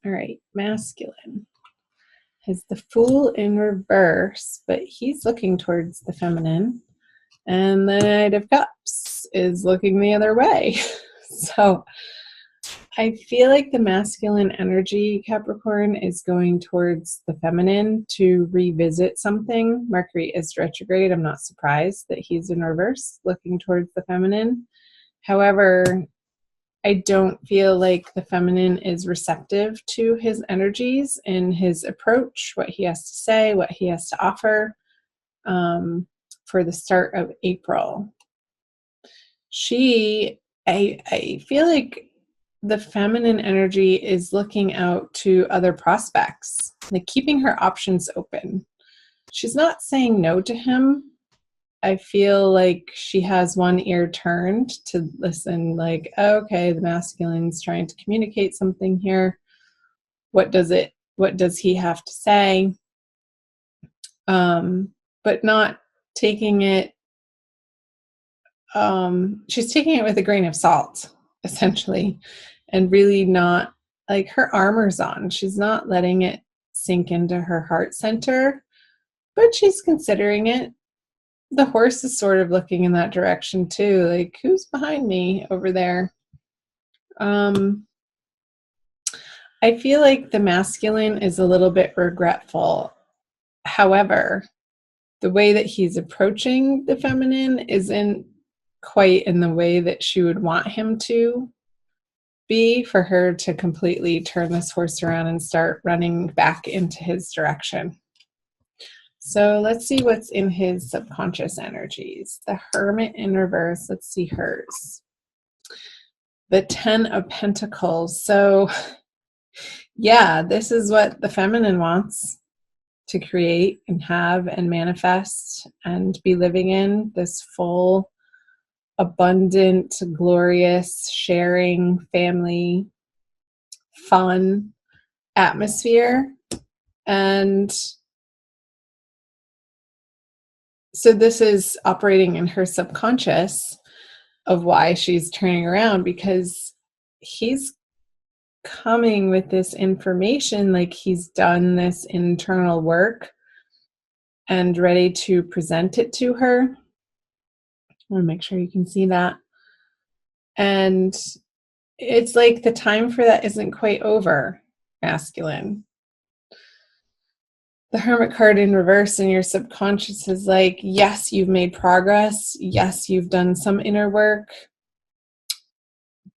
All right, masculine has the Fool in reverse, but he's looking towards the feminine. And the Knight of Cups is looking the other way. So I feel like the masculine energy, Capricorn, is going towards the feminine to revisit something. Mercury is retrograde. I'm not surprised that he's in reverse, looking towards the feminine. However, I don't feel like the feminine is receptive to his energies and his approach, what he has to say, what he has to offer for the start of April. I feel like the feminine energy is looking out to other prospects, like keeping her options open. She's not saying no to him. I feel like she has one ear turned to listen, like, okay, the masculine's trying to communicate something here. What does he have to say? But not taking it, she's taking it with a grain of salt, essentially, and really not, like, her armor's on. She's not letting it sink into her heart center, but she's considering it. The horse is sort of looking in that direction too, like, who's behind me over there? I feel like the masculine is a little bit regretful. However, the way that he's approaching the feminine isn't quite in the way that she would want him to be, for her to completely turn this horse around and start running back into his direction. So let's see what's in his subconscious energies. The Hermit in reverse. Let's see hers. The 10 of Pentacles. So yeah, this is what the feminine wants to create and have and manifest and be living in, this full, abundant, glorious, sharing, family, fun atmosphere. And so this is operating in her subconscious of why she's turning around, because he's coming with this information, like he's done this internal work and ready to present it to her. I want to make sure you can see that. And it's like the time for that isn't quite over, masculine. The Hermit card in reverse in your subconscious is like, yes, you've made progress. Yes, you've done some inner work.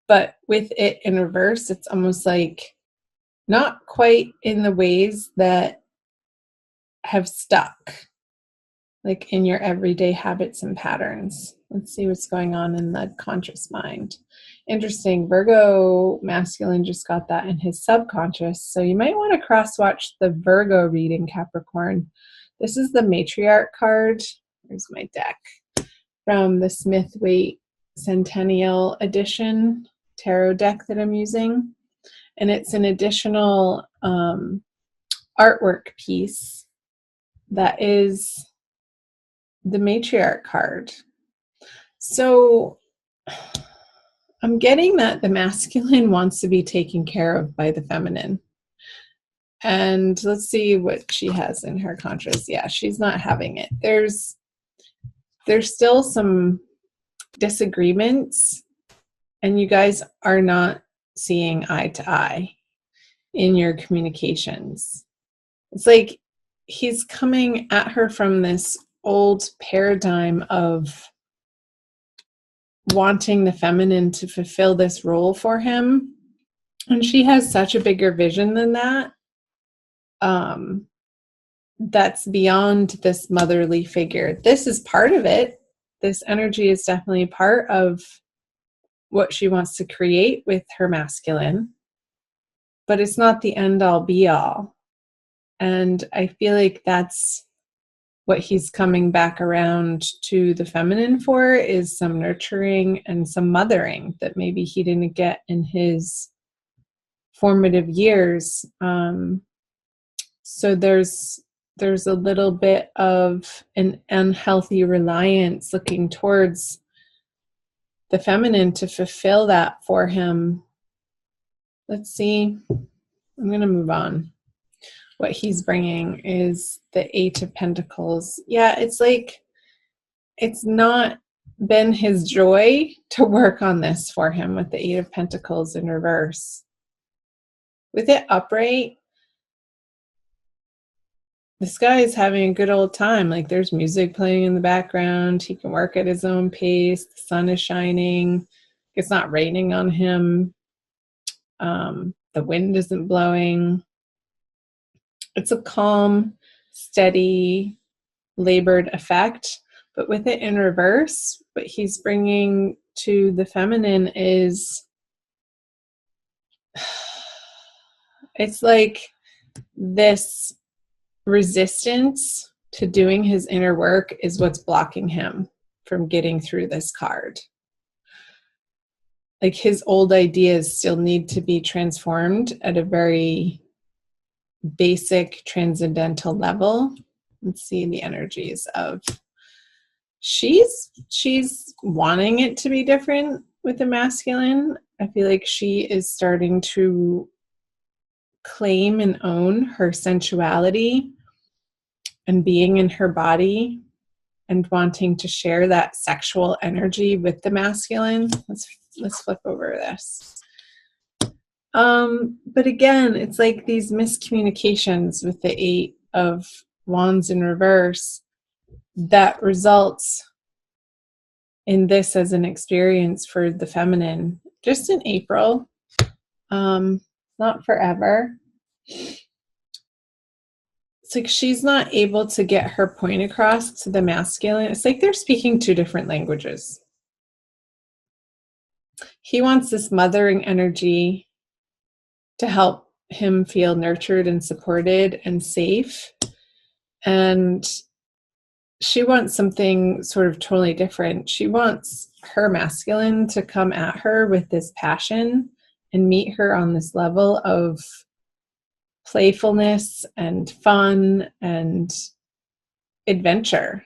But with it in reverse, it's almost like not quite in the ways that have stuck, like in your everyday habits and patterns. Let's see what's going on in the conscious mind. Interesting. Virgo masculine just got that in his subconscious. So you might want to cross-watch the Virgo reading, Capricorn. This is the Matriarch card. Here's my deck from the Smith-Waite Centennial Edition tarot deck that I'm using. And it's an additional artwork piece that is the Matriarch card. So I'm getting that the masculine wants to be taken care of by the feminine. And let's see what she has in her conscious. Yeah, she's not having it. There's still some disagreements, and you guys are not seeing eye to eye in your communications. It's like he's coming at her from this old paradigm of wanting the feminine to fulfill this role for him. And she has such a bigger vision than that. That's beyond this motherly figure. This is part of it. This energy is definitely part of what she wants to create with her masculine, but it's not the end all be all. And I feel like that's what he's coming back around to the feminine for, is some nurturing and some mothering that maybe he didn't get in his formative years. So there's a little bit of an unhealthy reliance looking towards the feminine to fulfill that for him. Let's see I'm going to move on. What he's bringing is the Eight of Pentacles. Yeah, it's like it's not been his joy to work on this for him with the Eight of Pentacles in reverse. With it upright, this guy is having a good old time. Like there's music playing in the background. He can work at his own pace. The sun is shining. It's not raining on him. The wind isn't blowing. It's a calm, steady, labored effect. But with it in reverse, what he's bringing to the feminine is, it's like this resistance to doing his inner work is what's blocking him from getting through this card. Like his old ideas still need to be transformed at a very basic transcendental level. Let's see the energies of she's wanting it to be different with the masculine. I feel like she is starting to claim and own her sensuality and being in her body and wanting to share that sexual energy with the masculine. Let's flip over this. But again, it's like these miscommunications with the Eight of Wands in reverse that results in this as an experience for the feminine just in April, not forever. It's like she's not able to get her point across to the masculine. It's like they're speaking two different languages. He wants this mothering energy to help him feel nurtured and supported and safe. And she wants something sort of totally different. She wants her masculine to come at her with this passion and meet her on this level of playfulness and fun and adventure.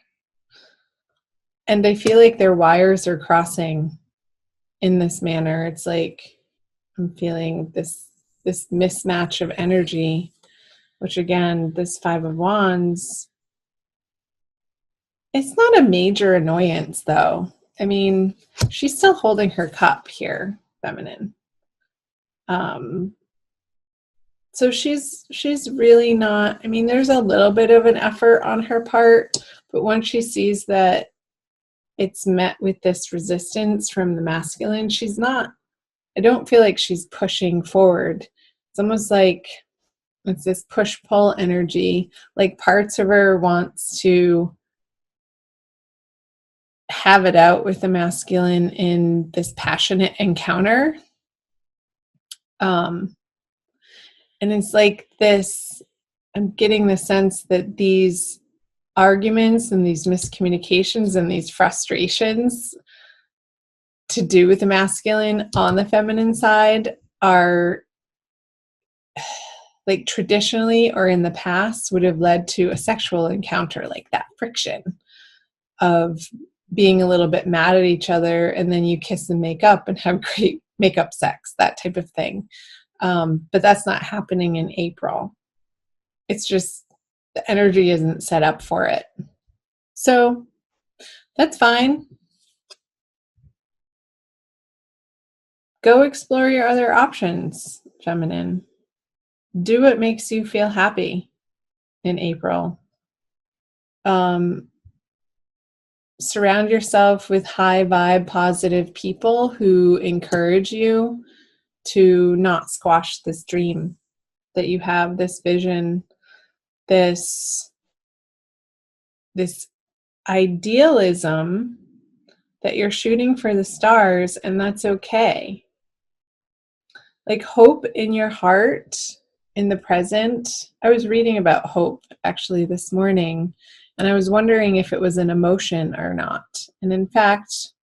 And I feel like their wires are crossing in this manner. It's like I'm feeling this mismatch of energy, which again, this Five of Wands, it's not a major annoyance though. I mean, she's still holding her cup here, feminine. So she's really not, I mean, there's a little bit of an effort on her part, but once she sees that it's met with this resistance from the masculine, she's not, I don't feel like she's pushing forward. It's almost like it's this push-pull energy, like parts of her wants to have it out with the masculine in this passionate encounter. And it's like this, I'm getting the sense that these arguments and these miscommunications and these frustrations to do with the masculine on the feminine side are like traditionally or in the past would have led to a sexual encounter, like that friction of being a little bit mad at each other and then you kiss and make up and have great makeup sex, that type of thing. But that's not happening in April. It's just the energy isn't set up for it. So that's fine. Go explore your other options, feminine. Do what makes you feel happy in April. Surround yourself with high vibe, positive people who encourage you to not squash this dream that you have, this vision, this idealism that you're shooting for the stars, and that's okay. Like hope in your heart, in the present. I was reading about hope actually this morning, and I was wondering if it was an emotion or not. And in fact,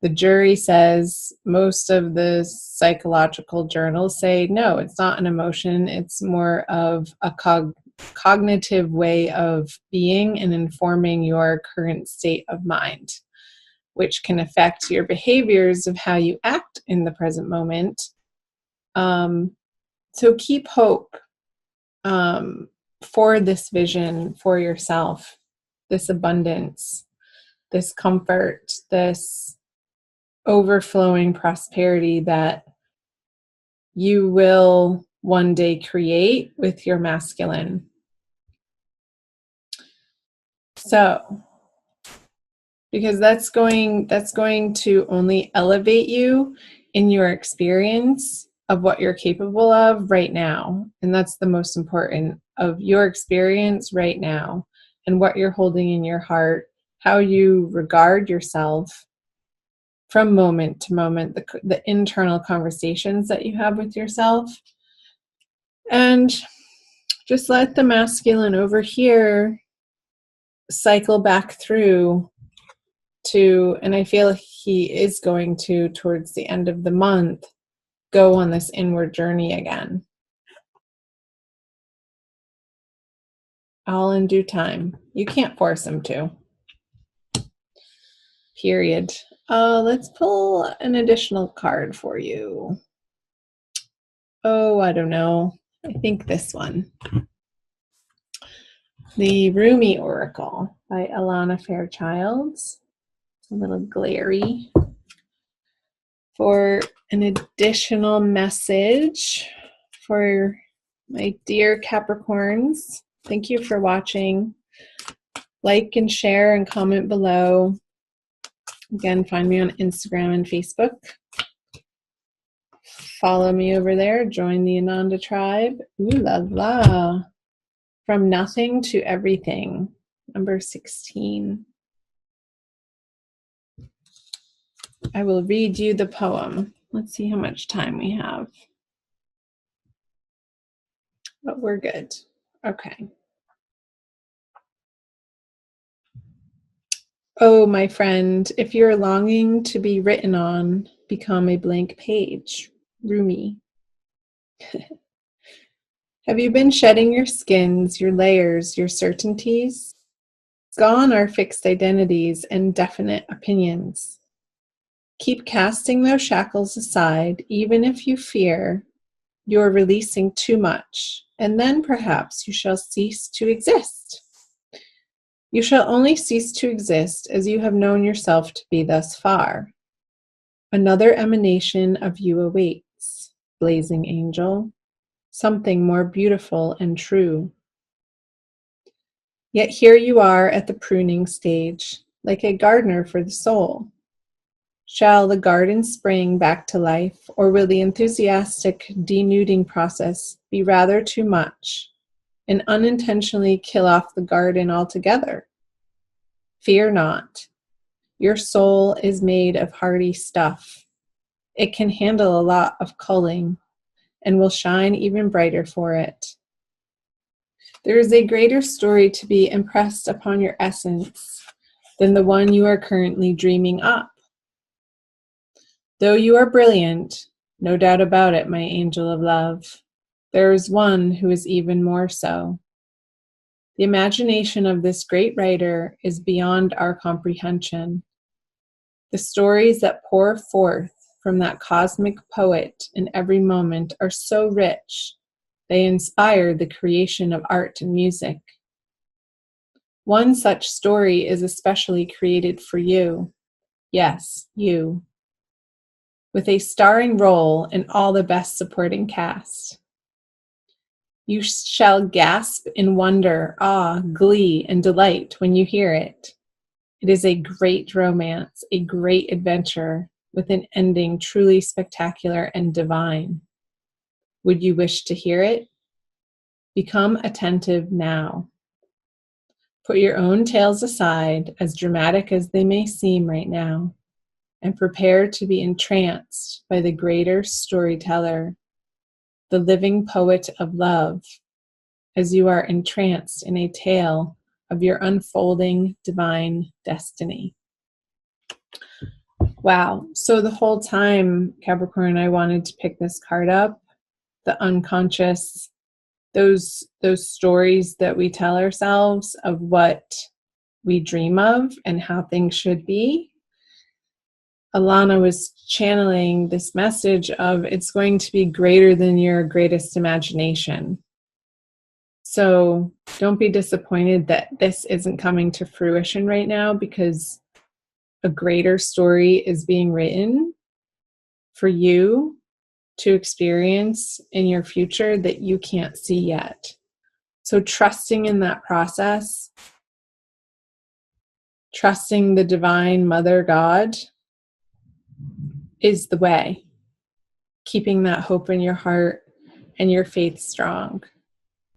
the jury says, most of the psychological journals say, no, it's not an emotion. It's more of a cognitive way of being and informing your current state of mind, which can affect your behaviors of how you act in the present moment. So keep hope for this vision for yourself, this abundance, this comfort, this overflowing prosperity that you will one day create with your masculine. So, because that's going to only elevate you in your experience of what you're capable of right now. And that's the most important, of your experience right now and what you're holding in your heart, how you regard yourself from moment to moment, the internal conversations that you have with yourself. And just let the masculine over here cycle back through to, and I feel he is going to, towards the end of the month, go on this inward journey again. All in due time. You can't force him to. Period. Let's pull an additional card for you. Oh, I don't know. I think this one. The Rumi Oracle by Alana Fairchild. It's a little glary. For an additional message for my dear Capricorns, thank you for watching. Like and share and comment below. Again, find me on Instagram and Facebook. Follow me over there. Join the Ananda tribe. Ooh la la. From nothing to everything. Number 16. I will read you the poem. Let's see how much time we have. But we're good. Okay. Oh, my friend, if you're longing to be written on, become a blank page. Rumi. Have you been shedding your skins, your layers, your certainties? Gone are fixed identities and definite opinions. Keep casting those shackles aside, even if you fear you're releasing too much, and then perhaps you shall cease to exist. You shall only cease to exist as you have known yourself to be thus far. Another emanation of you awaits, blazing angel, something more beautiful and true. Yet here you are at the pruning stage, like a gardener for the soul. Shall the garden spring back to life, or will the enthusiastic denuding process be rather too much and unintentionally kill off the garden altogether? Fear not. Your soul is made of hardy stuff. It can handle a lot of culling and will shine even brighter for it. There is a greater story to be impressed upon your essence than the one you are currently dreaming up. Though you are brilliant, no doubt about it, my angel of love, there is one who is even more so. The imagination of this great writer is beyond our comprehension. The stories that pour forth from that cosmic poet in every moment are so rich, they inspire the creation of art and music. One such story is especially created for you. Yes, you. With a starring role in all the best supporting cast. You shall gasp in wonder, awe, glee, and delight when you hear it. It is a great romance, a great adventure, with an ending truly spectacular and divine. Would you wish to hear it? Become attentive now. Put your own tales aside, as dramatic as they may seem right now, and prepare to be entranced by the greater storyteller, the living poet of love, as you are entranced in a tale of your unfolding divine destiny. Wow. So the whole time, Capricorn, I wanted to pick this card up, the unconscious, those stories that we tell ourselves of what we dream of and how things should be. Alana was channeling this message of it's going to be greater than your greatest imagination. So don't be disappointed that this isn't coming to fruition right now, because a greater story is being written for you to experience in your future that you can't see yet. So trusting in that process, trusting the divine Mother God is the way. Keeping that hope in your heart and your faith strong.